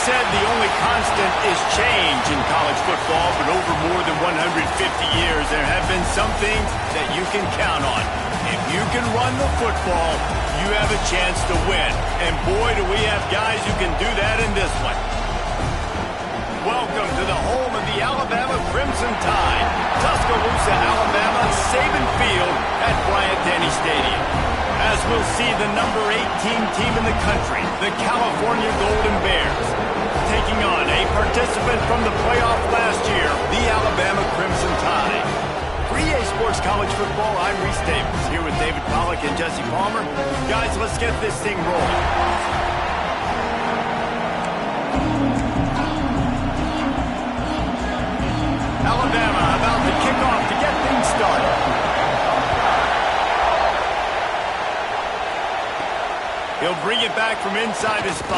said the only constant is change in college football, but over more than 150 years, there have been some things that you can count on. If you can run the football, you have a chance to win. And boy, do we have guys who can do that in this one. Welcome to the home of the Alabama Crimson Tide, Tuscaloosa, Alabama, Saban Field at Bryant-Denny Stadium. As we'll see the number 18 team in the country, the California Golden Bears, taking on a participant from the playoff last year, the Alabama Crimson Tide. For EA Sports College Football, I'm Reese Davis, here with David Pollack and Jesse Palmer. Guys, let's get this thing rolling. Alabama about to kick off to get things started. He'll bring it back from inside his 5.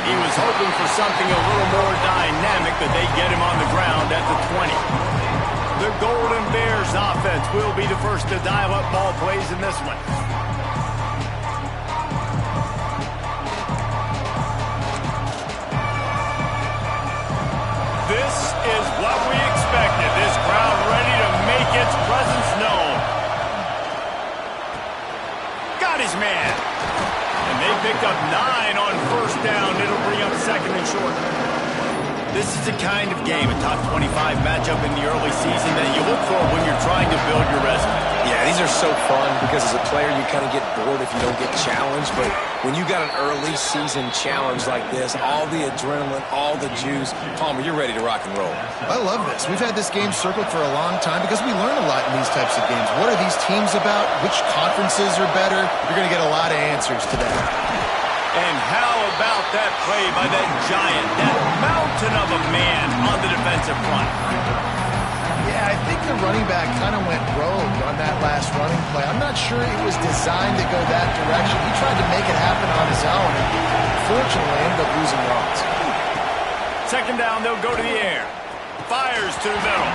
He was hoping for something a little more dynamic, but they get him on the ground at the 20. The Golden Bears offense will be the first to dial up ball plays in this one. This is what we expected. This crowd ready to make its presence known. Got his man. And they picked up 9 on first down. It'll bring up second and short. This is the kind of game, a top 25 matchup in the early season that you look for when you're trying to build your resume. Yeah, these are so fun because as a player you kind of get bored if you don't get challenged. But when you got an early season challenge like this, all the adrenaline, all the juice, Palmer, you're ready to rock and roll. I love this. We've had this game circled for a long time because we learn a lot in these types of games. What are these teams about? Which conferences are better? You're going to get a lot of answers to that. And how about that play by that giant, that mountain of a man on the defensive front? Yeah, I think the running back kind of went rogue on that last running play. I'm not sure it was designed to go that direction. He tried to make it happen on his own and fortunately ended up losing yards. Second down, they'll go to the air. Fires to the middle.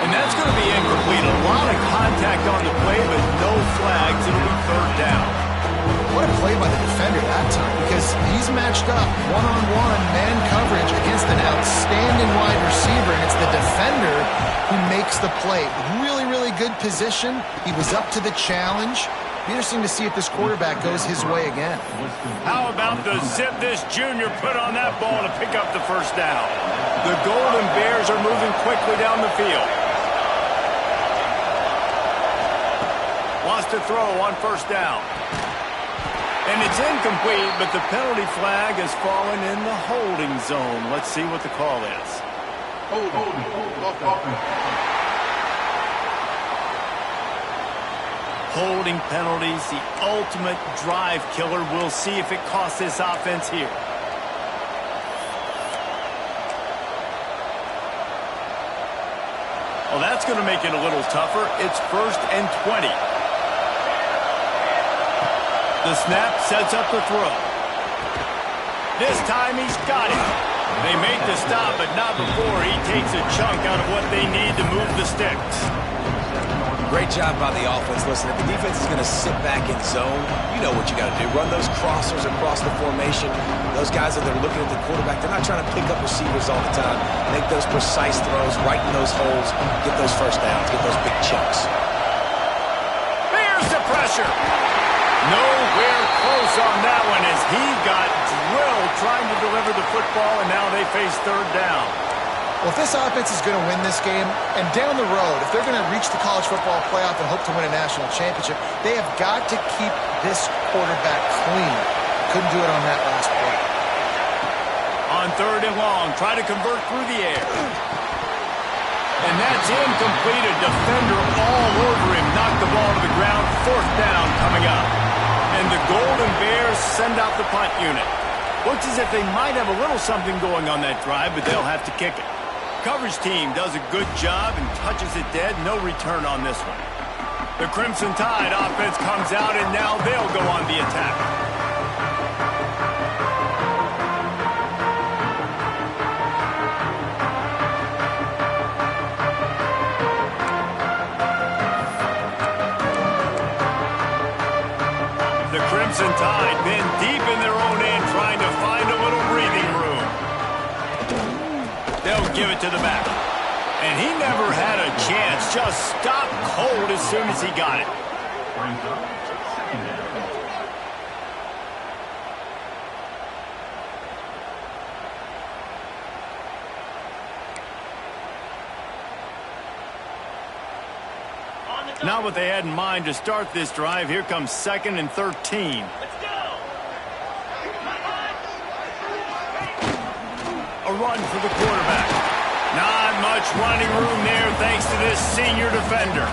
And that's going to be incomplete. A lot of contact on the play, but no flags. It'll be third down. What a play by the defender that time, because he's matched up one-on-one man coverage against an outstanding wide receiver, and it's the defender who makes the play. Really, really good position. He was up to the challenge. Be interesting to see if this quarterback goes his way again. How about the zip this junior put on that ball to pick up the first down? The Golden Bears are moving quickly down the field. Wants to throw on first down. And it's incomplete, but the penalty flag has fallen in the holding zone. Let's see what the call is. Holding penalties, the ultimate drive killer. We'll see if it costs this offense here. Well, that's going to make it a little tougher. It's 1st and 20. The snap sets up the throw. This time he's got it. They make the stop, but not before he takes a chunk out of what they need to move the sticks. Great job by the offense. Listen, if the defense is going to sit back in zone, you know what you got to do. Run those crossers across the formation. Those guys that are looking at the quarterback, they're not trying to pick up receivers all the time. Make those precise throws, right in those holes, get those first downs, get those big chunks. Here's the pressure. Nowhere close on that one as he got drilled trying to deliver the football, and now they face third down. Well, if this offense is going to win this game, and down the road, if they're going to reach the college football playoff and hope to win a national championship, they have got to keep this quarterback clean. Couldn't do it on that last play. On third and long, try to convert through the air. And that's incomplete. A defender all over him. Knocked the ball to the ground. Fourth down coming up. And the Golden Bears send out the punt unit. Looks as if they might have a little something going on that drive, but they'll have to kick it. Coverage team does a good job and touches it dead. No return on this one. The Crimson Tide offense comes out, and now they'll go on the attack. The Crimson Tide been deep in their own end trying to find a little breathing room. They'll give it to the back. And he never had a chance. Just stopped cold as soon as he got it. Not what they had in mind to start this drive. Here comes 2nd and 13. A run for the quarterback. Not much running room there thanks to this senior defender.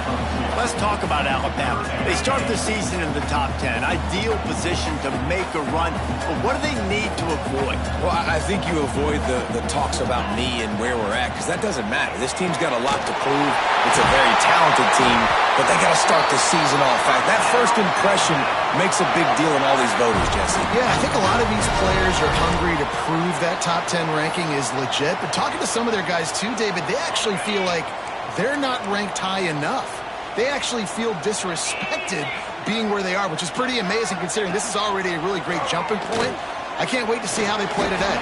Let's talk about Alabama. They start the season in the top 10. Ideal position to make a run. But what do they need to avoid? Well, I think you avoid the talks about me and where we're at, because that doesn't matter. This team's got a lot to prove. It's a very talented team, but they got to start the season off. That first impression makes a big deal in all these voters, Jesse. Yeah, I think a lot of these players are hungry to prove that top 10 ranking is legit. But talking to some of their guys too, David, they actually feel like they're not ranked high enough. They actually feel disrespected being where they are, which is pretty amazing considering this is already a really great jumping point. I can't wait to see how they play today.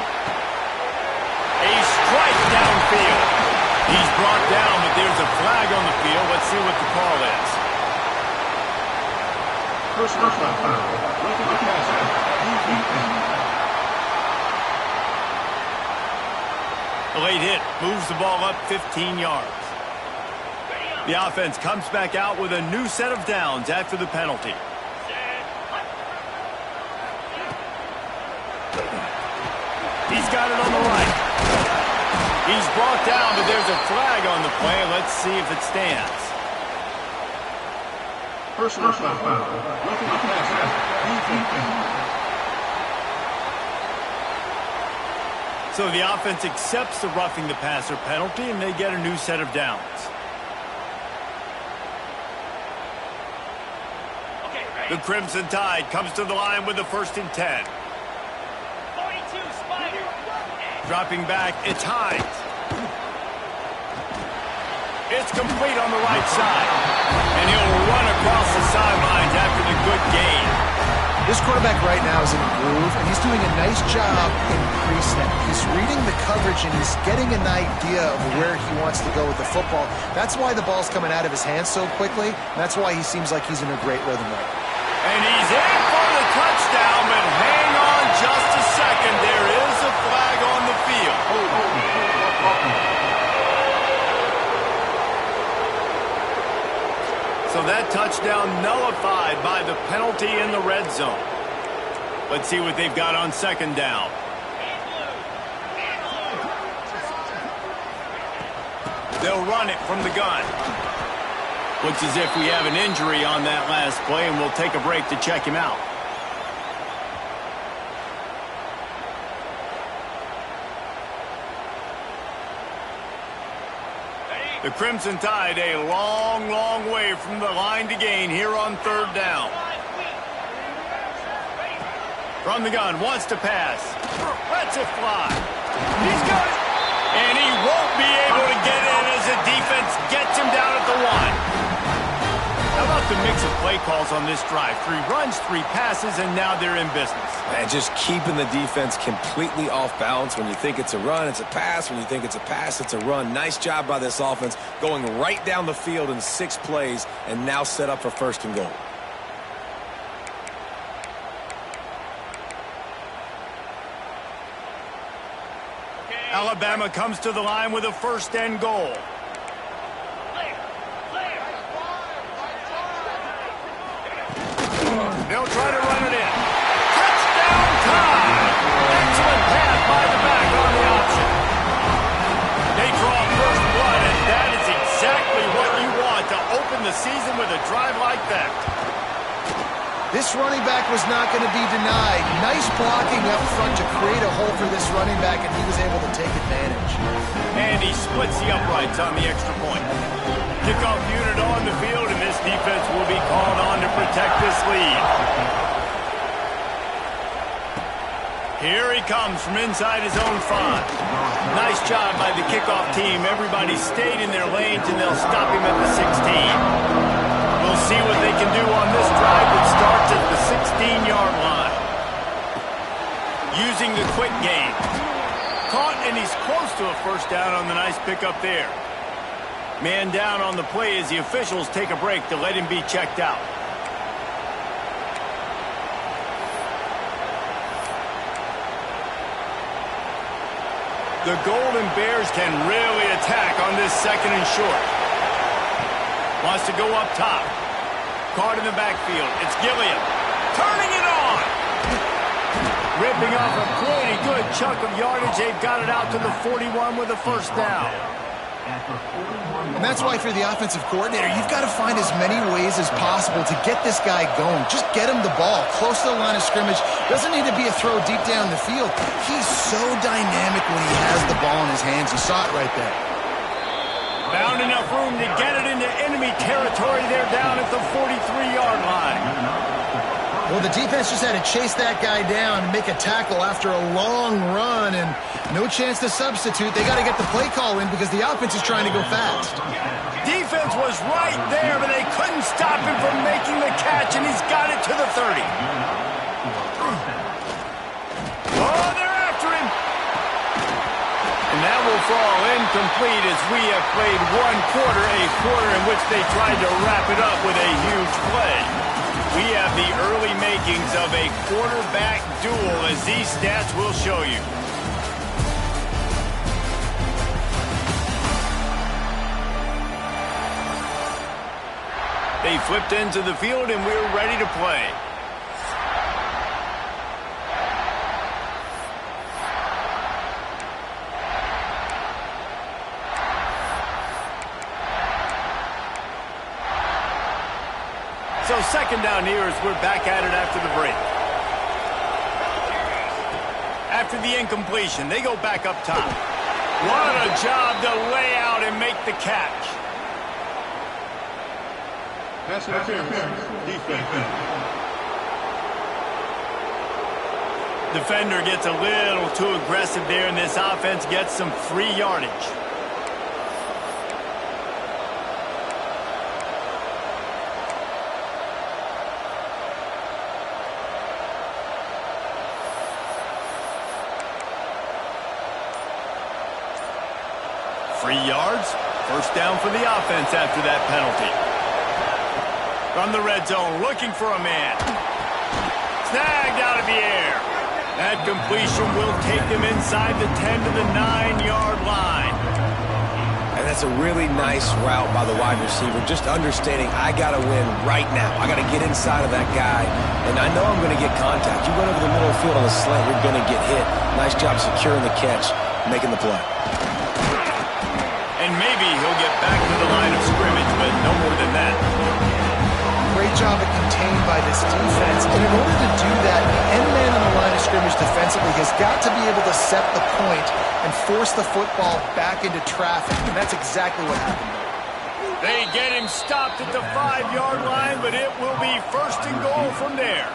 A strike downfield. He's brought down, but there's a flag on the field. Let's see what the call is. Personal foul. The late hit moves the ball up 15 yards. The offense comes back out with a new set of downs after the penalty. He's got it on the right. He's brought down, but there's a flag on the play. Let's see if it stands. Personal foul. So the offense accepts the roughing the passer penalty, and they get a new set of downs. The Crimson Tide comes to the line with the 1st and 10. 42, Spider. Dropping back, it's Hines. It's complete on the right side. And he'll run across the sidelines after the good gain. This quarterback right now is in a groove, and he's doing a nice job in pre-snap. He's reading the coverage, and he's getting an idea of where he wants to go with the football. That's why the ball's coming out of his hands so quickly, and that's why he seems like he's in a great rhythm right now. And he's in for the touchdown, but hang on just a second. There is a flag on the field. So that touchdown nullified by the penalty in the red zone. Let's see what they've got on 2nd down. They'll run it from the gun. Looks as if we have an injury on that last play, and we'll take a break to check him out. The Crimson Tide a long, long way from the line to gain here on 3rd down. From the gun, wants to pass. Lets it fly. He's got it. And he won't be able to get in as the defense gets him down at the 1. How about the mix of play calls on this drive? 3 runs, 3 passes, and now they're in business. And just keeping the defense completely off balance. When you think it's a run, it's a pass. When you think it's a pass, it's a run. Nice job by this offense going right down the field in 6 plays and now set up for 1st and goal. Alabama comes to the line with a 1st and goal. They'll try to run it in. Touchdown time! Excellent pass by the back on the option. They draw first blood, and that is exactly what you want to open the season with a drive like that. This running back was not going to be denied. Nice blocking up front to create a hole for this running back, and he was able to take advantage. And he splits the uprights on the extra point. Kickoff unit on the field, and this defense will be called on to protect this lead. Here he comes from inside his own 5. Nice job by the kickoff team. Everybody stayed in their lanes, and they'll stop him at the 16. We'll see what they can do on this drive that starts at the 16-yard line. Using the quick game. caught, and he's close to a first down on the nice pickup there. Man down on the play as the officials take a break to let him be checked out. The Golden Bears can really attack on this second and short. Wants to go up top. Caught in the backfield. It's Gilliam. Turning it on. Ripping off a pretty good chunk of yardage. They've got it out to the 41 with a first down. And that's why, if you're the offensive coordinator, you've got to find as many ways as possible to get this guy going. Just get him the ball close to the line of scrimmage. Doesn't need to be a throw deep down the field. He's so dynamic when he has the ball in his hands. You saw it right there. Found enough room to get it into enemy territory there down at the 43-yard line. Well, the defense just had to chase that guy down and make a tackle after a long run, and no chance to substitute. They got to get the play call in because the offense is trying to go fast. Defense was right there, but they couldn't stop him from making the catch, and he's got it to the 30. Oh, they're after him. And that will fall incomplete as we have played one quarter, a quarter in which they tried to wrap it up with a huge play. We have the early makings of a quarterback duel, as these stats will show you. They flipped into the field, and we're ready to play. So second down here as we're back at it after the break. After the incompletion, they go back up top. What a job to lay out and make the catch. Pass interference. Defense. Defender gets a little too aggressive there, and this offense gets some free yardage. Free yards. First down for the offense after that penalty. From the red zone, looking for a man. Snagged out of the air. That completion will take them inside the 10 to the 9-yard line. And that's a really nice route by the wide receiver, just understanding I got to win right now. I got to get inside of that guy, and I know I'm going to get contact. You run over the middle of the field on a slant, you're going to get hit. Nice job securing the catch, making the play. And maybe he'll get back to the line of scrimmage, but no more than that. Great job of contained by this defense. And in order to do that, the end man on the line of scrimmage defensively has got to be able to set the point and force the football back into traffic. And that's exactly what happened. They get him stopped at the 5-yard line, but it will be first and goal from there.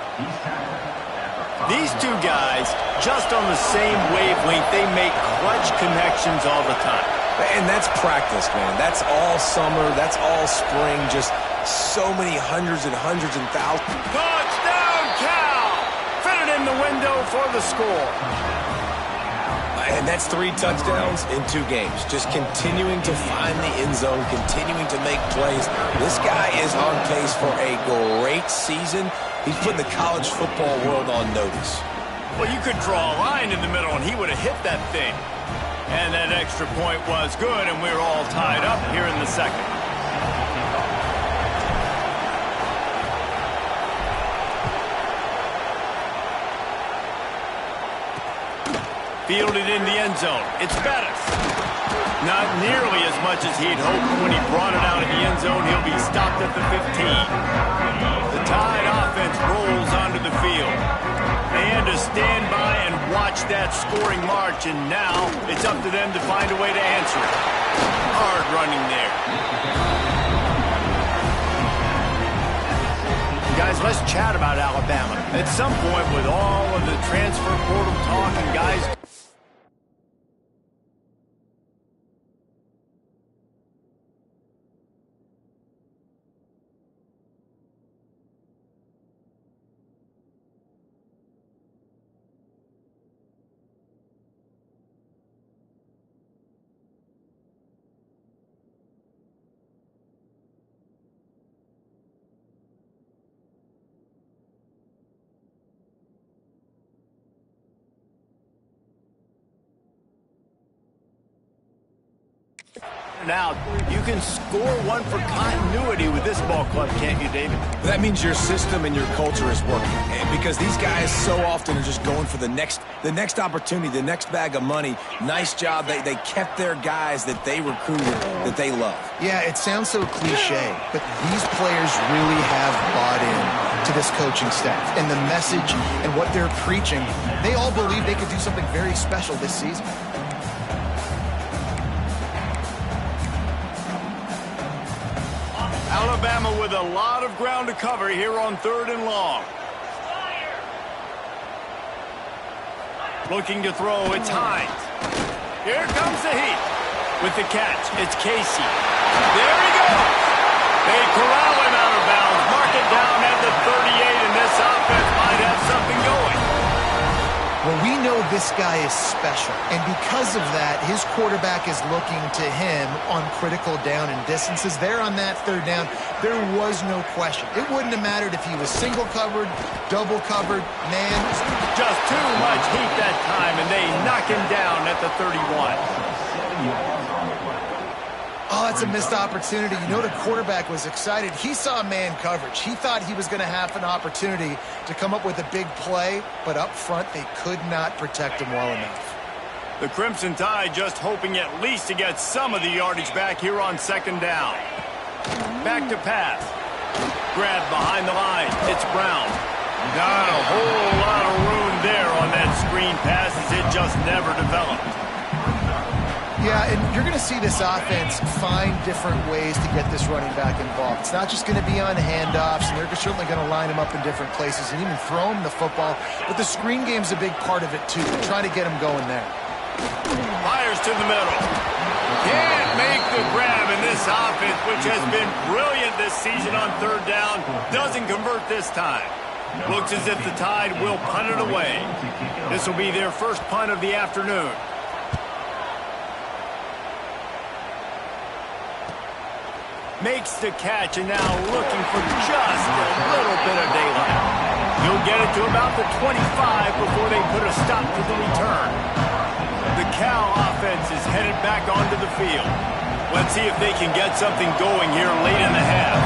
These two guys, just on the same wavelength, they make clutch connections all the time. And that's practice, man. That's all summer. That's all spring. Just so many hundreds and thousands. Touchdown, Cal! Fitted in the window for the score. And that's 3 touchdowns in 2 games. Just continuing to find the end zone, continuing to make plays. This guy is on pace for a great season. He's putting the college football world on notice. Well, you could draw a line in the middle, and he would have hit that thing. And that extra point was good, and we're all tied up here in the second. Fielded in the end zone. It's Bettis. Not nearly as much as he'd hoped. When he brought it out in the end zone, he'll be stopped at the 15. The Tide offense rolls onto the field. They had to stand by and watch that scoring march, and now it's up to them to find a way to answer it. Hard running there. Guys, let's chat about Alabama. At some point, with all of the transfer portal talk and guys Now, you can score one for continuity with this ball club, can't you, David? That means your system and your culture is working. And because these guys so often are just going for the next opportunity, the next bag of money. Nice job. They kept their guys that they recruited, that they love. Yeah, it sounds so cliche, but these players really have bought in to this coaching staff and the message and what they're preaching. They all believe they could do something very special this season. Alabama with a lot of ground to cover here on 3rd and long. Looking to throw, it's Hines. Here comes the heat. With the catch, it's Casey. There he goes. They corral him out of bounds. Mark it down at the 38, and this offense might have something going. Well, we know this guy is special, and because of that, his quarterback is looking to him on critical down and distances. There on that 3rd down, there was no question. It wouldn't have mattered if he was single covered, double covered, man. Just too much heat that time, and they knock him down at the 31. Oh, it's a missed opportunity. You know the quarterback was excited. He saw man coverage. He thought he was going to have an opportunity to come up with a big play, but up front they could not protect him well enough. The Crimson Tide just hoping at least to get some of the yardage back here on 2nd down. Back to pass. Grab behind the line. It's Brown. Not a whole lot of room there on that screen pass as it just never developed. Yeah, and you're going to see this offense find different ways to get this running back involved. It's not just going to be on handoffs, and they're certainly going to line him up in different places and even throw him the football. But the screen game's a big part of it, too. Try to get him going there. Fires to the middle. Can't make the grab, and this offense, which has been brilliant this season on 3rd down, doesn't convert this time. Looks as if the Tide will punt it away. This will be their first punt of the afternoon. Makes the catch, and now looking for just a little bit of daylight. He'll get it to about the 25 before they put a stop to the return. The Cal offense is headed back onto the field. Let's see if they can get something going here late in the half.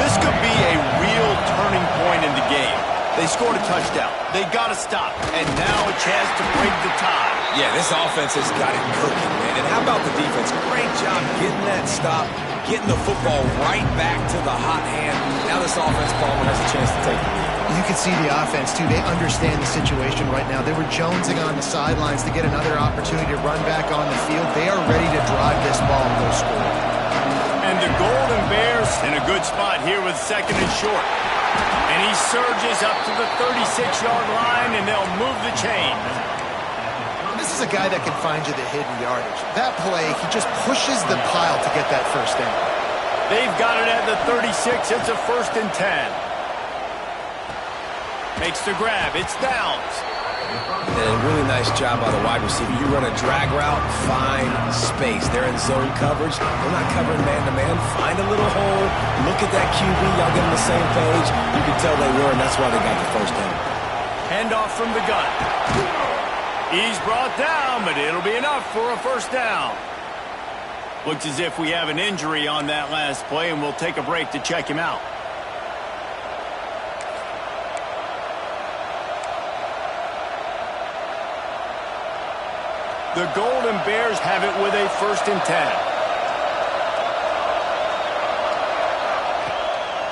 This could be a real turning point in the game. They scored a touchdown. They got to stop, and now a chance to break the tie. Yeah, this offense has got it cooking, man. And how about the defense? Great job getting that stop, getting the football right back to the hot hand. Now this offense, Palmer, has a chance to take the lead. You can see the offense, too. They understand the situation right now. They were jonesing on the sidelines to get another opportunity to run back on the field. They are ready to drive this ball and go score. And the Golden Bears in a good spot here with 2nd and short. And he surges up to the 36-yard line, and they'll move the chain. This is a guy that can find you the hidden yardage. That play, he just pushes the pile to get that 1st down. They've got it at the 36. It's a 1st and 10. Makes the grab. It's Downs. And a really nice job by the wide receiver. You run a drag route, find space. They're in zone coverage. They're not covering man-to-man. Find a little hole. Look at that QB. Y'all get on the same page. You can tell they were, and that's why they got the 1st down. Handoff from the gun. He's brought down, but it'll be enough for a 1st down. Looks as if we have an injury on that last play, and we'll take a break to check him out. The Golden Bears have it with a 1st and 10.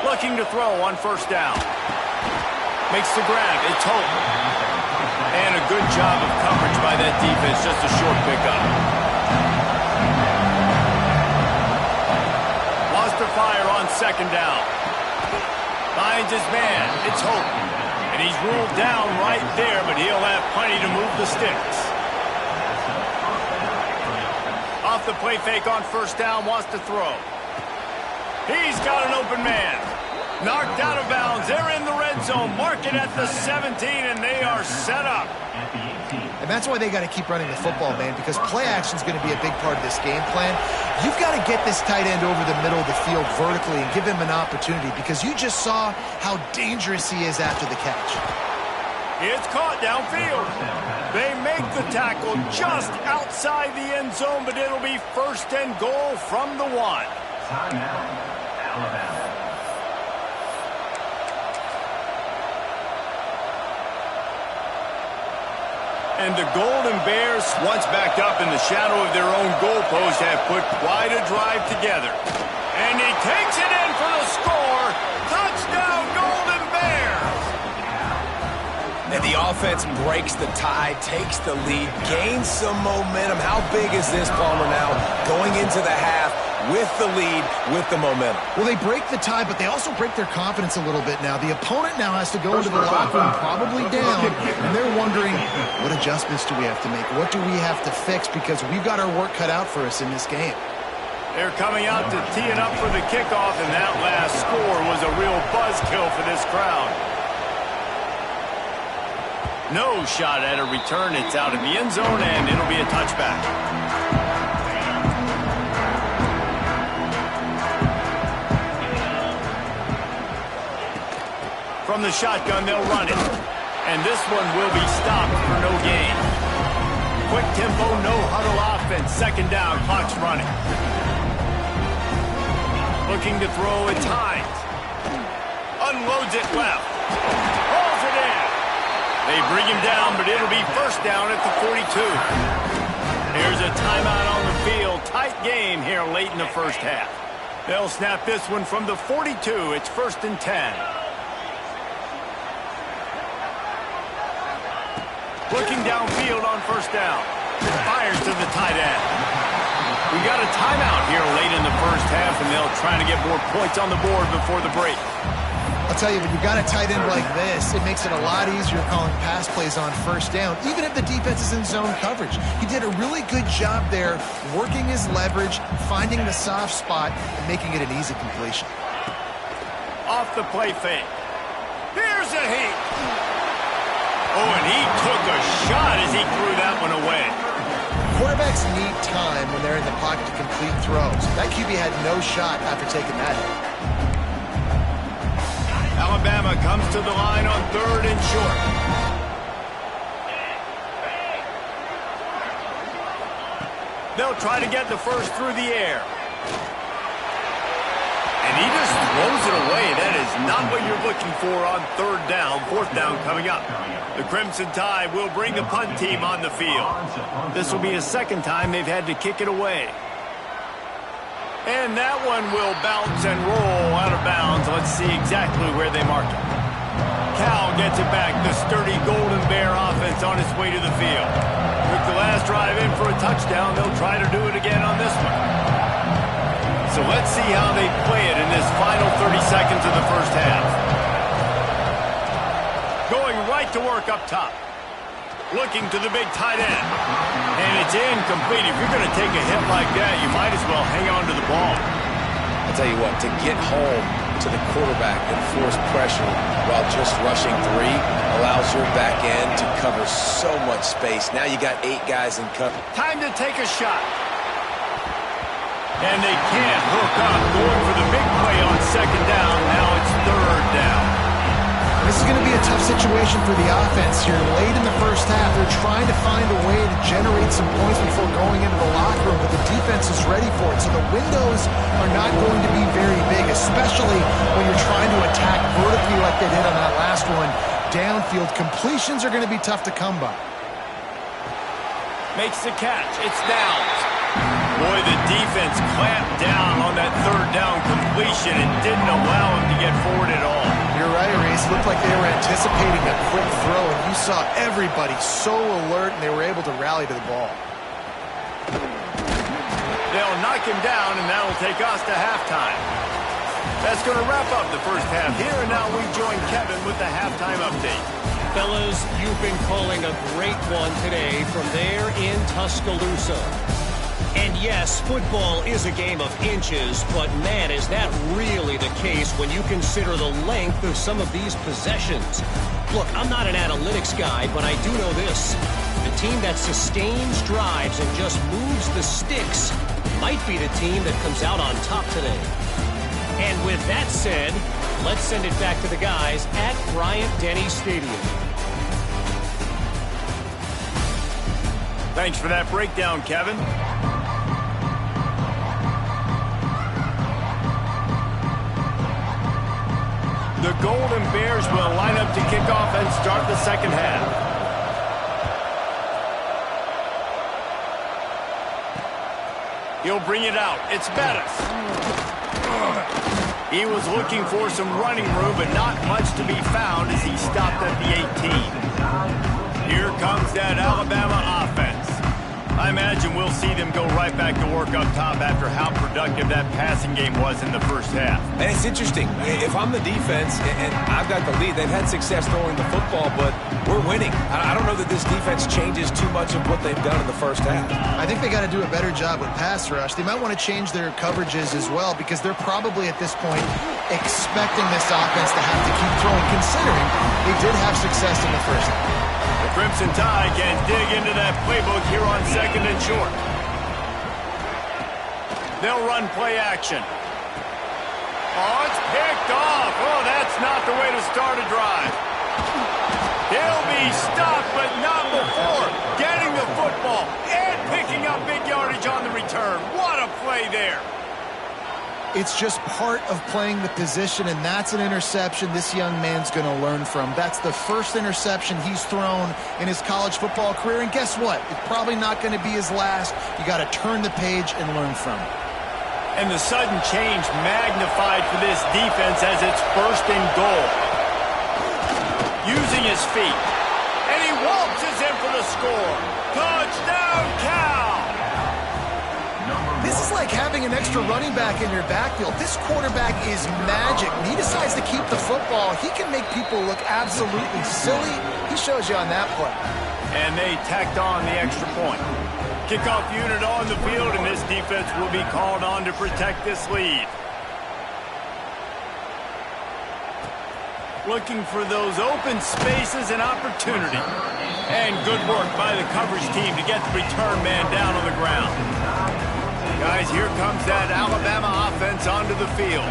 Looking to throw on 1st down. Makes the grab. It's Hope. And a good job of coverage by that defense. Just a short pickup. Wants to fire on 2nd down. Finds his man. It's Hope. And he's ruled down right there, but he'll have plenty to move the sticks. Off the play fake on 1st down, wants to throw. He's got an open man. Knocked out of bounds. They're in the red zone. Mark it at the 17, and they are set up. And that's why they got to keep running the football, man, because play action is going to be a big part of this game plan. You've got to get this tight end over the middle of the field vertically and give him an opportunity, because you just saw how dangerous he is after the catch. It's caught downfield. They make the tackle just outside the end zone, but it'll be 1st and goal from the 1. Timeout, Alabama. And the Golden Bears, once backed up in the shadow of their own goalpost, have put quite a drive together. And he takes it in for the score. Touchdown, Golden Bears! And the offense breaks the tie, takes the lead, gains some momentum. How big is this, Palmer, now going into the half with the lead, with the momentum? Well, they break the tie, but they also break their confidence a little bit now. The opponent now has to go into the locker room probably down, and they're wondering, what adjustments do we have to make? What do we have to fix? Because we've got our work cut out for us in this game. They're coming out to tee it up for the kickoff, and that last score was a real buzzkill for this crowd. No shot at a return. It's out of the end zone, and it'll be a touchback. From the shotgun, they'll run it. And this one will be stopped for no gain. Quick tempo, no huddle offense. 2nd down, clock's running. Looking to throw, it's Hines. Unloads it left. Hauls it in. They bring him down, but it'll be 1st down at the 42. Here's a timeout on the field. Tight game here late in the 1st half. They'll snap this one from the 42. It's 1st and 10. Looking downfield on 1st down. Fires to the tight end. We got a timeout here late in the 1st half, and they'll try to get more points on the board before the break. I'll tell you, when you've got a tight end like this, it makes it a lot easier calling pass plays on 1st down, even if the defense is in zone coverage. He did a really good job there, working his leverage, finding the soft spot, and making it an easy completion. Off the play fake. Here's a heat. Oh, and he took a shot as he threw that one away. Quarterbacks need time when they're in the pocket to complete throws. That QB had no shot after taking that hit. Alabama comes to the line on 3rd and short. They'll try to get the first through the air. And he just throws it away. That is not what you're looking for on 3rd down. 4th down coming up. The Crimson Tide will bring the punt team on the field. This will be the 2nd time they've had to kick it away. And that one will bounce and roll out of bounds. Let's see exactly where they mark it. Cal gets it back. The sturdy Golden Bear offense on its way to the field. With the last drive in for a touchdown, they'll try to do it again on this one. So let's see how they play it in this final 30 seconds of the 1st half. Going right to work up top. Looking to the big tight end. And it's incomplete. If you're going to take a hit like that, you might as well hang on to the ball. I'll tell you what, to get home to the quarterback and force pressure while just rushing 3 allows your back end to cover so much space. Now you got 8 guys in cover. Time to take a shot. And they can't hook up. Going for the big play on 2nd down. Now it's 3rd down. This is going to be a tough situation for the offense here. Late in the 1st half, they're trying to find a way to generate some points before going into the locker room, but the defense is ready for it. So the windows are not going to be very big, especially when you're trying to attack vertically like they did on that last one. Downfield completions are going to be tough to come by. Makes the catch. It's Downs. Boy, the defense clamped down on that 3rd down completion and didn't allow him to get forward at all. You're right, Reese. It looked like they were anticipating a quick throw, and you saw everybody so alert, and they were able to rally to the ball. They'll knock him down, and that'll take us to halftime. That's going to wrap up the 1st half here, and now we join Kevin with the halftime update. Fellas, you've been calling a great one today from there in Tuscaloosa. And yes, football is a game of inches, but man, is that really the case when you consider the length of some of these possessions. Look, I'm not an analytics guy, but I do know this. The team that sustains drives and just moves the sticks might be the team that comes out on top today. And with that said, let's send it back to the guys at Bryant-Denny Stadium. Thanks for that breakdown, Kevin. The Golden Bears will line up to kick off and start the second half. He'll bring it out. It's Bettis. He was looking for some running room, but not much to be found as he stopped at the 18. Here comes that Alabama offense. I imagine we'll see them go right back to work up top after how productive that passing game was in the first half. And it's interesting. If I'm the defense and I've got the lead, they've had success throwing the football, but we're winning. I don't know that this defense changes too much of what they've done in the first half. I think they got to do a better job with pass rush. They might want to change their coverages as well because they're probably at this point expecting this offense to have to keep throwing, considering they did have success in the first half. The Crimson Tide can dig into that playbook here on 2nd and short. They'll run play action. Oh, it's picked off. Oh, that's not the way to start a drive. He'll be stopped, but not before getting the football and picking up big yardage on the return. What a play there. It's just part of playing the position, and that's an interception this young man's going to learn from. That's the first interception he's thrown in his college football career, and guess what? It's probably not going to be his last. You got to turn the page and learn from it. And the sudden change magnified for this defense as it's 1st and goal. Using his feet, and he waltzes in for the score. Touchdown, Cal! This is like having an extra running back in your backfield. This quarterback is magic. When he decides to keep the football, he can make people look absolutely silly. He shows you on that play. And they tacked on the extra point. Kickoff unit on the field, and this defense will be called on to protect this lead. Looking for those open spaces and opportunity. And good work by the coverage team to get the return man down on the ground. Guys, here comes that Alabama offense onto the field.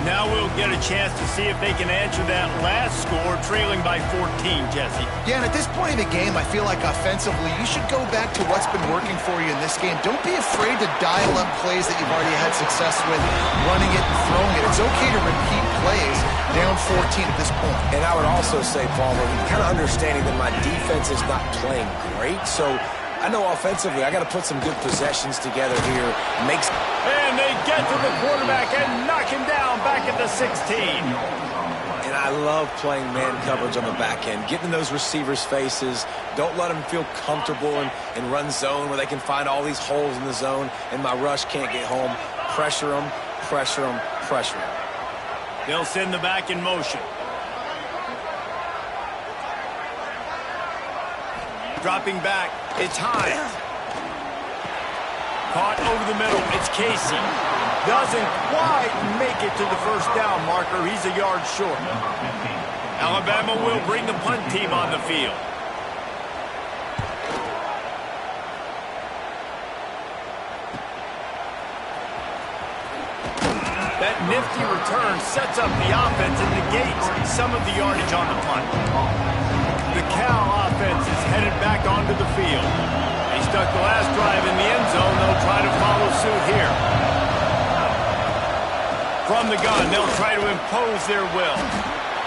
Now we'll get a chance to see if they can answer that last score, trailing by 14, Jesse. Yeah, and at this point in the game, I feel like offensively, you should go back to what's been working for you in this game. Don't be afraid to dial up plays that you've already had success with, running it and throwing it. It's okay to repeat plays down 14 at this point. And I would also say, Paul, kind of understanding that my defense is not playing great, so I know offensively I got to put some good possessions together here. And they get to the quarterback and knock him down back at the 16. And I love playing man coverage on the back end, getting in those receivers' faces. Don't let them feel comfortable and run zone where they can find all these holes in the zone and my rush can't get home. Pressure them, pressure them, pressure them. They'll send the back in motion. Dropping back, it's Hines. Caught over the middle, it's Casey. Doesn't quite make it to the first down marker. He's a yard short. Alabama will bring the punt team on the field. That nifty return sets up the offense and negates some of the yardage on the punt. The Cal offense is headed back onto the field. They stuck the last drive in the end zone. They'll try to follow suit here. From the gun, they'll try to impose their will.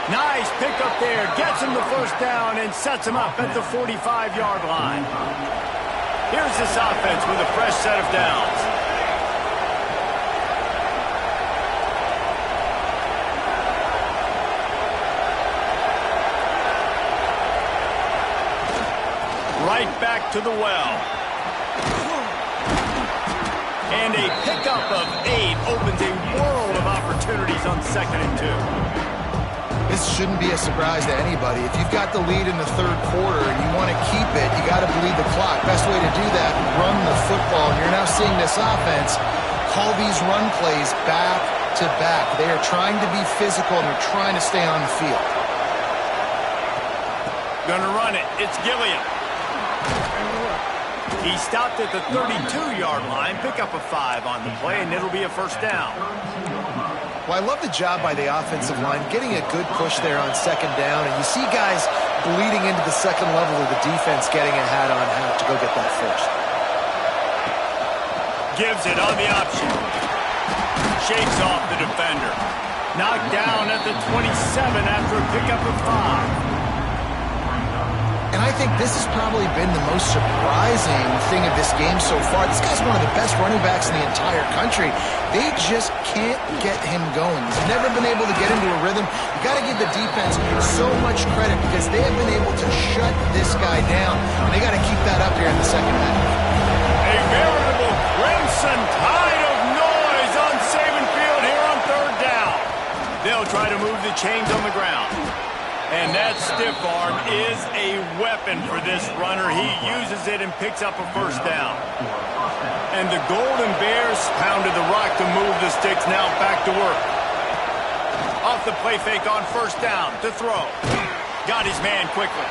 Nice pickup there. Gets him the first down and sets him up at the 45-yard line. Here's this offense with a fresh set of downs. Right back to the well. And a pickup of 8 opens a world of opportunities on 2nd and 2. This shouldn't be a surprise to anybody. If you've got the lead in the third quarter and you want to keep it, you got to bleed the clock. Best way to do that, run the football. And you're now seeing this offense call these run plays back to back. They are trying to be physical and they're trying to stay on the field. Gonna run it. It's Gilliam. He stopped at the 32-yard line. Pick up a 5 on the play, and it'll be a first down. Well, I love the job by the offensive line, getting a good push there on second down, and you see guys bleeding into the second level of the defense getting a hat on how to go get that first. Gives it on the option. Shakes off the defender. Knocked down at the 27 after a pickup of 5. And I think this has probably been the most surprising thing of this game so far. This guy's one of the best running backs in the entire country. They just can't get him going. He's never been able to get into a rhythm. You got to give the defense so much credit because they have been able to shut this guy down. And they got to keep that up here in the second half. A veritable crimson tide of noise on Saban Field here on third down. They'll try to move the chains on the ground. And that stiff arm is a weapon for this runner. He uses it and picks up a first down. And the Golden Bears pounded the rock to move the sticks, now back to work. Off the play fake on first down to throw. Got his man quickly.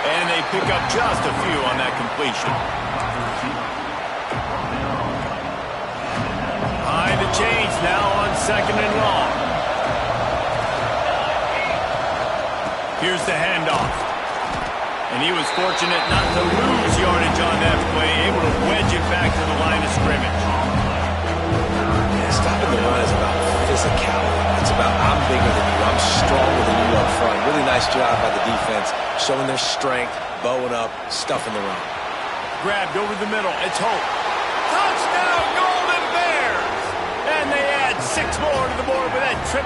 And they pick up just a few on that completion. Behind the chains now on second and long. Here's the handoff. And he was fortunate not to lose yardage on that play, able to wedge it back to the line of scrimmage. Stopping the run is about physicality. It's about I'm bigger than you, I'm stronger than you up front. Really nice job by the defense, showing their strength, bowing up, stuffing the run. Grabbed over the middle. It's Hope. Touchdown, Golden Bears! And they add 6 more to the board with that trip.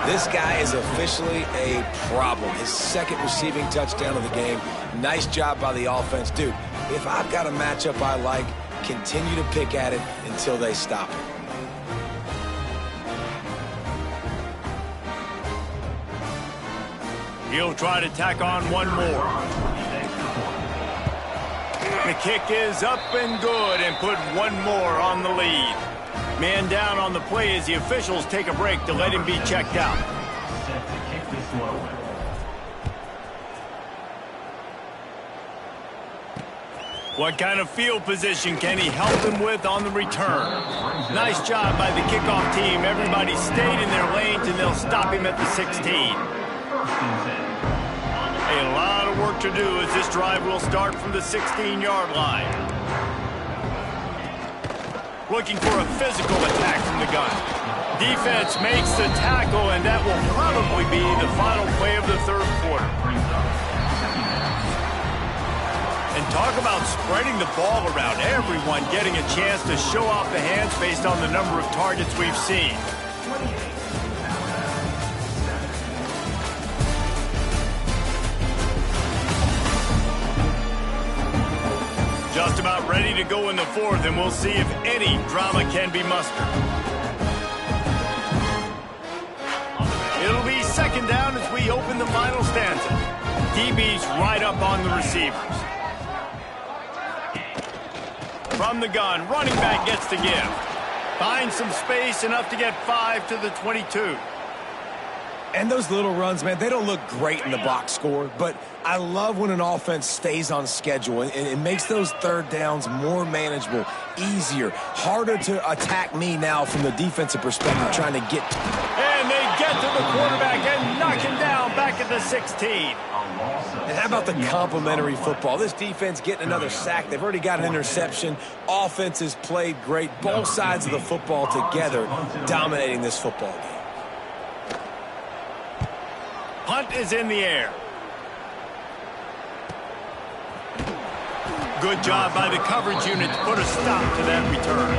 This guy is officially a problem. His second receiving touchdown of the game. Nice job by the offense. Dude, if I've got a matchup I like, continue to pick at it until they stop it. He'll try to tack on one more. The kick is up and good and put one more on the lead. Man down on the play as the officials take a break to let him be checked out. What kind of field position can he help him with on the return? Nice job by the kickoff team. Everybody stayed in their lanes and they'll stop him at the 16. A lot of work to do as this drive will start from the 16-yard line. Looking for a physical attack from the gun. Defense makes the tackle, and that will probably be the final play of the third quarter. And talk about spreading the ball around. Everyone getting a chance to show off the hands based on the number of targets we've seen. Just about ready to go in the fourth, and we'll see if any drama can be mustered. It'll be second down as we open the final stanza. DB's right up on the receivers. From the gun, running back gets the give. Finds some space, enough to get 5 to the 22. And those little runs, man, they don't look great in the box score, but I love when an offense stays on schedule, and it makes those third downs more manageable, easier, harder to attack me now from the defensive perspective, trying to get. And they get to the quarterback and knock him down back at the 16. And how about the complimentary football? This defense getting another sack. They've already got an interception. Offense has played great. Both sides of the football together dominating this football game. Punt is in the air. Good job by the coverage unit to put a stop to that return.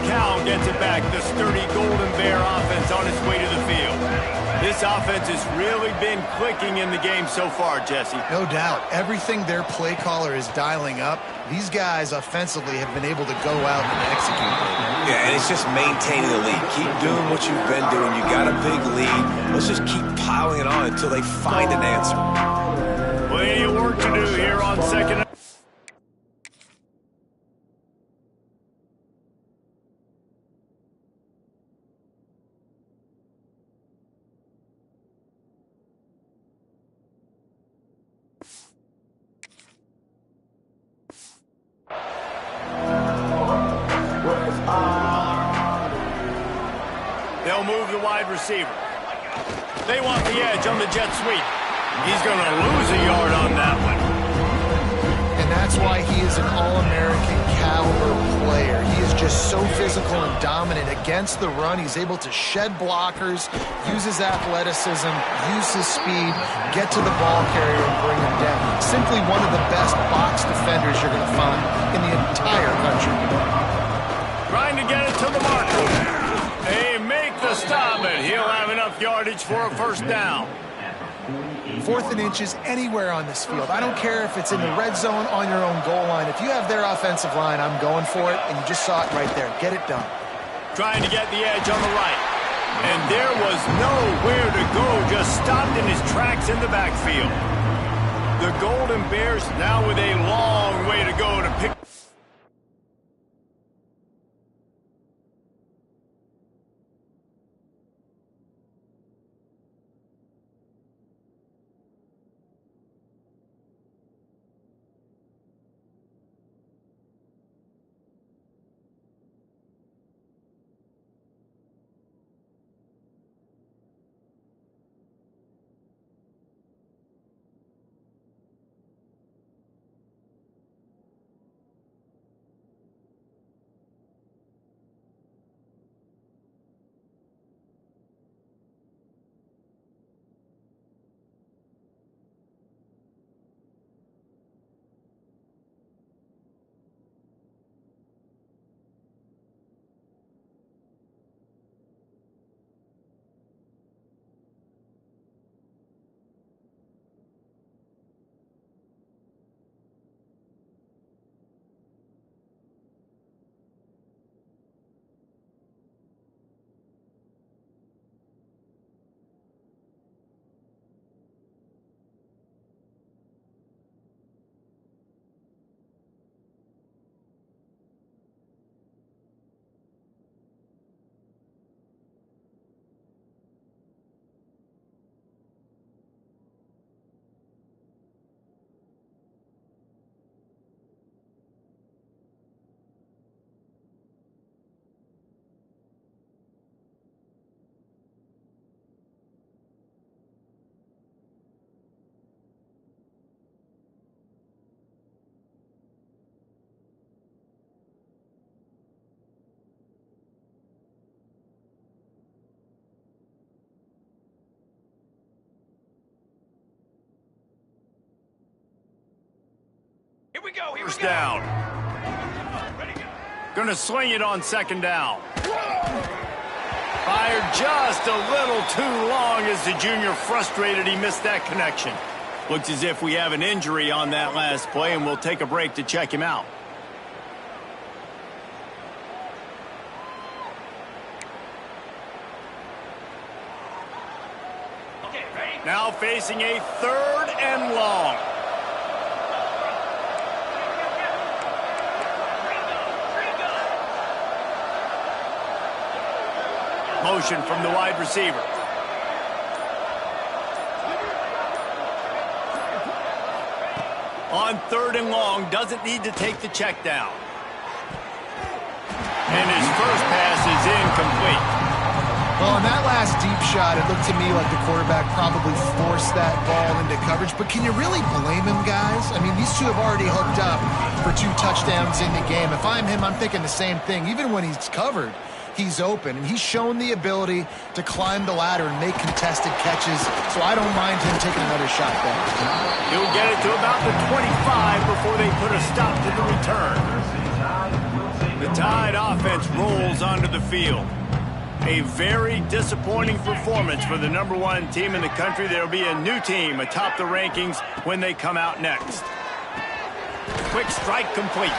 Cal gets it back. The sturdy Golden Bear offense on its way to the field. This offense has really been clicking in the game so far, Jesse. No doubt. Everything their play caller is dialing up, these guys offensively have been able to go out and execute. Yeah, and it's just maintaining the lead. Keep doing what you've been doing. You got a big lead. Let's just keep piling it on until they find an answer. Plenty of work to do here on second. They'll move the wide receiver. They want the edge on the jet sweep. He's going to lose a yard on that one. And that's why he is an All-American caliber player. He is just so physical and dominant against the run. He's able to shed blockers, use his athleticism, use his speed, get to the ball carrier and bring him down. Simply one of the best box defenders you're going to find in the entire country. Trying to get it to the marker. They make the stop, and he'll have enough yardage for a first down. 4th and inches anywhere on this field. I don't care if it's in the red zone on your own goal line. If you have their offensive line, I'm going for it, and you just saw it right there. Get it done. Trying to get the edge on the right. And there was nowhere to go, just stopped in his tracks in the backfield. The Golden Bears now with a long way to go to pick. Here we go. First down. Gonna swing it on second down. Fired just a little too long as the junior frustrated he missed that connection. Looks as if we have an injury on that last play, and we'll take a break to check him out. Okay, ready? Now facing a 3rd and long. Motion from the wide receiver. On 3rd and long, doesn't need to take the check down. And his first pass is incomplete. Well, on that last deep shot, it looked to me like the quarterback probably forced that ball into coverage. But can you really blame him, guys? I mean, these two have already hooked up for 2 touchdowns in the game. If I'm him, I'm thinking the same thing. Even when he's covered, he's open. And he's shown the ability to climb the ladder and make contested catches. So I don't mind him taking another shot there. He'll get it to about the 25 before they put a stop to the return. The Tide offense rolls onto the field. A very disappointing performance for the #1 team in the country. There will be a new team atop the rankings when they come out next. Quick strike complete.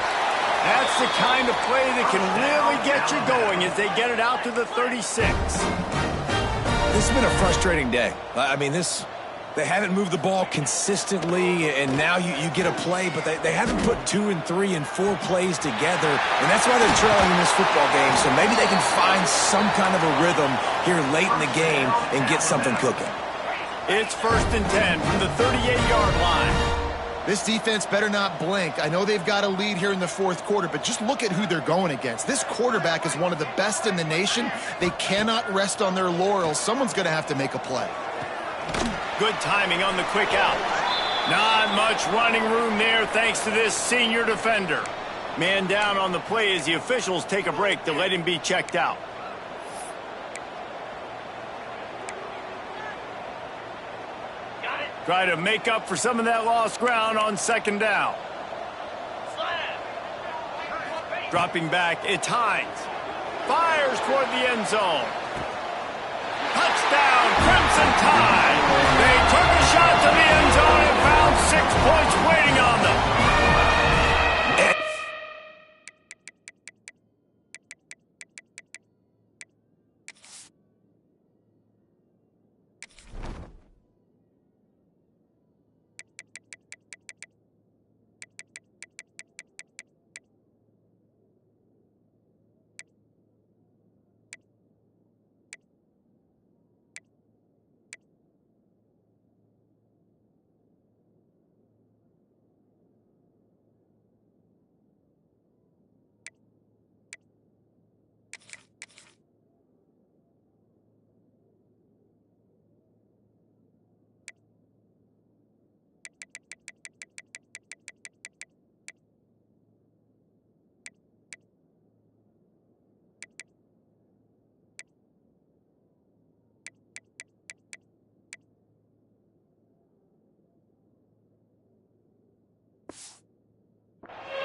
That's the kind of play that can really get you going as they get it out to the 36. This has been a frustrating day. I mean, they haven't moved the ball consistently, and now you get a play, but they haven't put 2 and 3 and 4 plays together, and that's why they're trailing in this football game. So maybe they can find some kind of a rhythm here late in the game and get something cooking. It's 1st and 10 from the 38-yard line. This defense better not blink. I know they've got a lead here in the 4th quarter, but just look at who they're going against. This quarterback is one of the best in the nation. They cannot rest on their laurels. Someone's going to have to make a play. Good timing on the quick out. Not much running room there thanks to this senior defender. Man down on the play as the officials take a break to let him be checked out. Try to make up for some of that lost ground on 2nd down. Dropping back, it's Hines. Fires toward the end zone. Touchdown, Crimson Tide. They took a shot to the end zone and found 6 points waiting on them.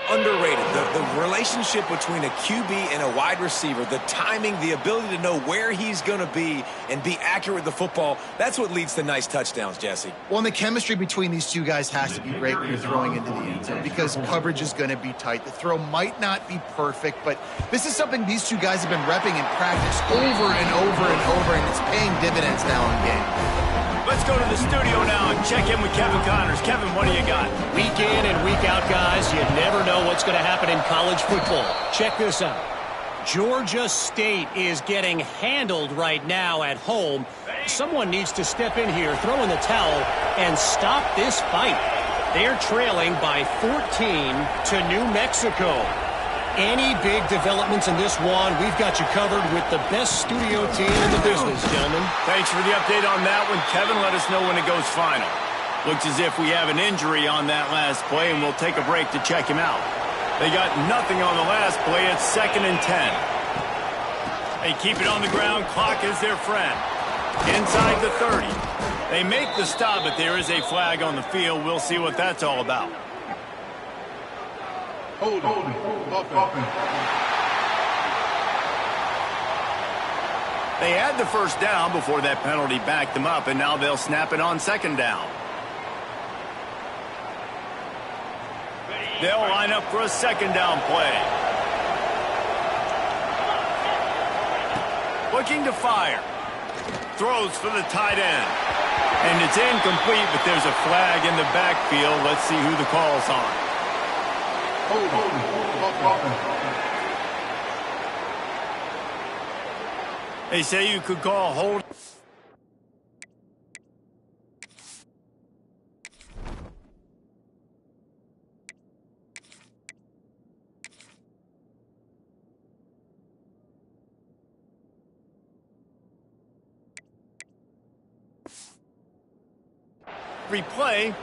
Underrated. The relationship between a QB and a wide receiver, the timing, the ability to know where he's going to be and be accurate with the football, that's what leads to nice touchdowns, Jesse. Well, and the chemistry between these two guys has to be great when you're throwing into the end zone because coverage is going to be tight. The throw might not be perfect, but this is something these two guys have been repping in practice over and over and over, and it's paying dividends now in game. Let's go to the studio now and check in with Kevin Connors. Kevin, what do you got? Week in and week out, guys, you never know what's going to happen in college football. Check this out. Georgia State is getting handled right now at home. Someone needs to step in here, throw in the towel, and stop this fight. They're trailing by 14 to New Mexico. Any big developments in this one, we've got you covered with the best studio team in the business, gentlemen. Thanks for the update on that one, Kevin. Let us know when it goes final. Looks as if we have an injury on that last play, and we'll take a break to check him out. They got nothing on the last play. It's 2nd and 10. They keep it on the ground. Clock is their friend. Inside the 30. They make the stop, but there is a flag on the field. We'll see what that's all about. Hold offense. They had the first down before that penalty backed them up, and now they'll snap it on 2nd down. They'll line up for a 2nd down play. Looking to fire. Throws for the tight end. And it's incomplete, but there's a flag in the backfield. Let's see who the call's on. They say you could call hold. every play.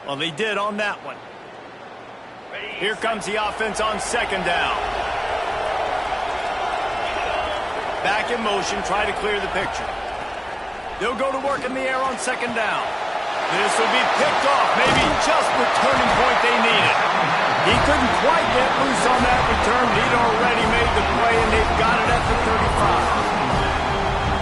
Well, they did on that one. Here comes the offense on second down. Back in motion, try to clear the picture. They'll go to work in the air on second down. This will be picked off, maybe just the turning point they needed. He couldn't quite get loose on that return. He'd already made the play, and they've got it at the 35.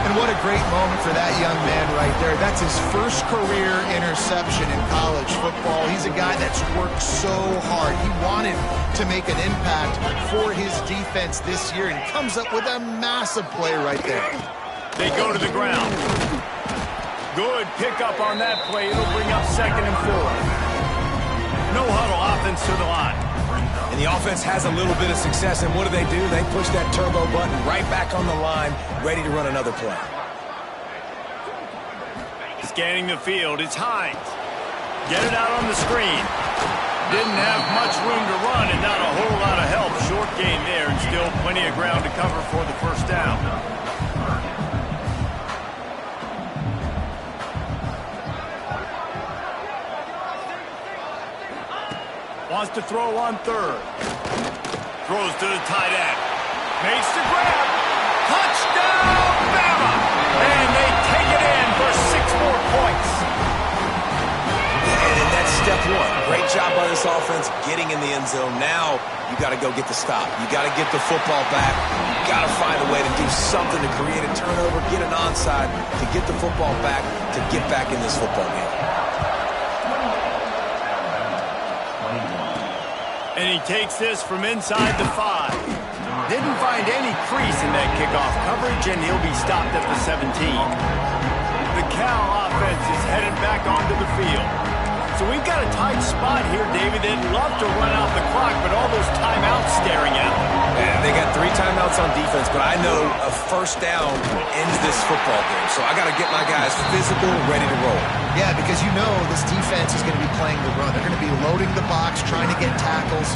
And what a great moment for that young man right there. That's his first career interception in college football. He's a guy that's worked so hard. He wanted to make an impact for his defense this year, and he comes up with a massive play right there. They go to the ground. Good pickup on that play. It'll bring up 2nd and 4. No huddle, offense to the line. And the offense has a little bit of success, and what do? They push that turbo button right back on the line, ready to run another play. Scanning the field, it's Hines. Get it out on the screen. Didn't have much room to run and not a whole lot of help. Short gain there and still plenty of ground to cover for the first down. Wants to throw on 3rd. Throws to the tight end. Makes the grab. Touchdown, Bama! And they take it in for 6 more points. And that's step 1. Great job by this offense getting in the end zone. Now you got to go get the stop. You got to get the football back. You got to find a way to do something to create a turnover, get an onside, to get the football back, to get back in this football game. And he takes this from inside the 5. Didn't find any crease in that kickoff coverage, and he'll be stopped at the 17. The Cal offense is headed back onto the field. So we've got a tight spot here, David. They'd love to run out the clock, but all those timeouts staring at them. Yeah, they got 3 timeouts on defense, but I know a first down ends this football game. So I got to get my guys physical, ready to roll. Yeah, because you know this defense is going to be playing the run. They're going to be loading the box, trying to get tackles,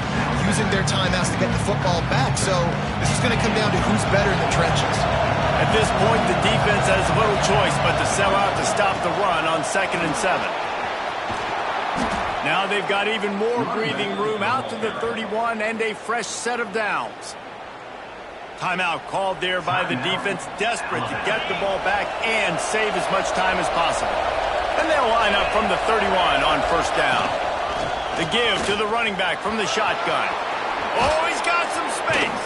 using their timeouts to get the football back. So this is going to come down to who's better in the trenches. At this point, the defense has little choice but to sell out to stop the run on 2nd and 7. Now they've got even more breathing room out to the 31 and a fresh set of downs. Timeout called there by the defense, desperate to get the ball back and save as much time as possible. And they'll line up from the 31 on first down. The give to the running back from the shotgun. Oh, he's got some space.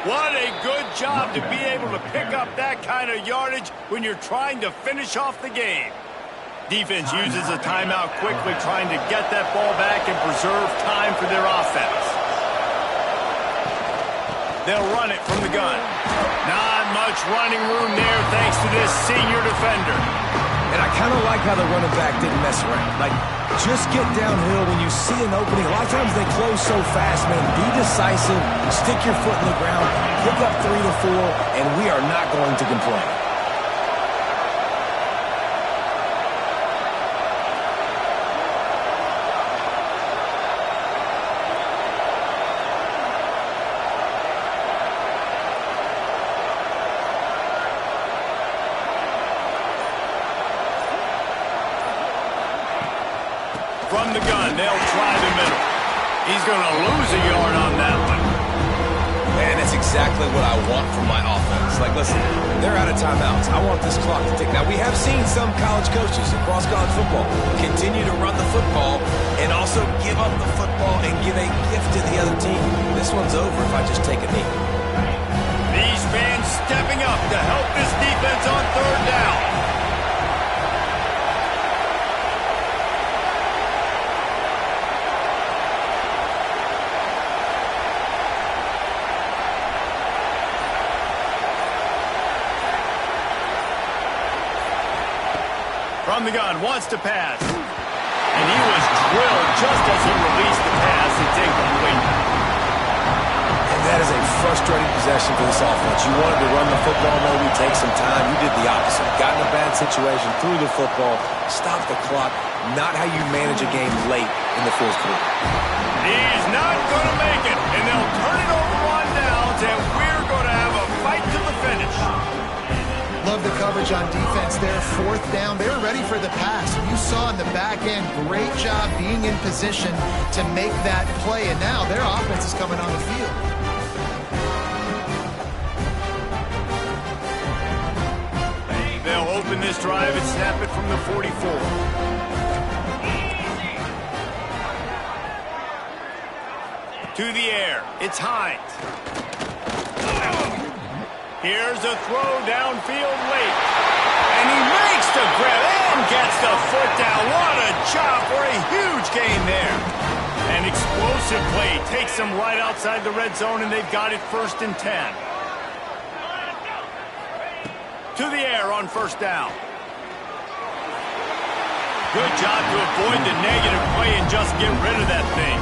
What a good job to be able to pick up that kind of yardage when you're trying to finish off the game. Defense uses a timeout quickly, trying to get that ball back and preserve time for their offense. They'll run it from the gun. Not much running room there thanks to this senior defender. And I kind of like how the running back didn't mess around. Like, just get downhill when you see an opening. A lot of times they close so fast, man. Be decisive, stick your foot in the ground, pick up 3 to 4, and we are not going to complain. From the gun, they'll try the middle. He's going to lose a yard on that one. And that's exactly what I want from my offense. Like, listen, they're out of timeouts. I want this clock to tick. Now, we have seen some college coaches across college football continue to run the football and also give up the football and give a gift to the other team. This one's over if I just take a knee. These fans stepping up to help this defense on third down. From the gun, wants to pass. And he was drilled just as he released the pass. It's incomplete. And that is a frustrating possession for this offense. You wanted to run the football, maybe take some time. You did the opposite. Got in a bad situation, threw the football, stopped the clock. Not how you manage a game late in the fourth quarter. He's not going to make it. And they'll turn it over on downs, and we're going to have a fight to the finish. Love the coverage on defense there. Fourth down. They were ready for the pass. You saw in the back end, great job being in position to make that play. And now their offense is coming on the field. They'll open this drive and snap it from the 44. To the air. It's Hines. Here's a throw downfield late. And he makes the grab and gets the foot down. What a job for a huge gain there. An explosive play takes them right outside the red zone, and they've got it 1st and 10. To the air on 1st down. Good job to avoid the negative play and just get rid of that thing.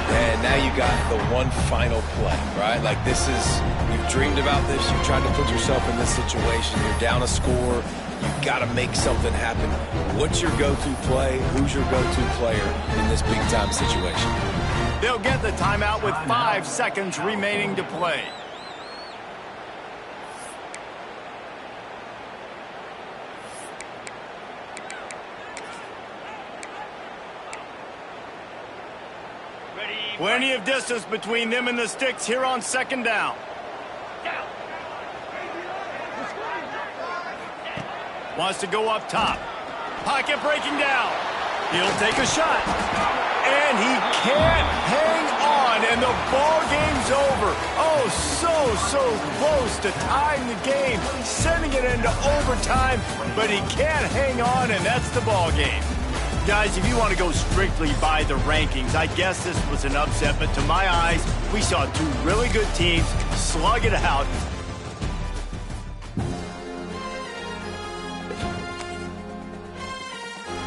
And now you got the one final play, right? Like this is, you've dreamed about this. You've tried to put yourself in this situation. You're down a score. You've got to make something happen. What's your go-to play? Who's your go-to player in this big-time situation? They'll get the timeout with 5 seconds remaining to play. Plenty of distance between them and the sticks here on 2nd down. Wants to go up top. Pocket breaking down. He'll take a shot. And he can't hang on, and the ball game's over. Oh, so close to tying the game, sending it into overtime, but he can't hang on, and that's the ball game. Guys, if you want to go strictly by the rankings, I guess this was an upset, but to my eyes, we saw 2 really good teams slug it out.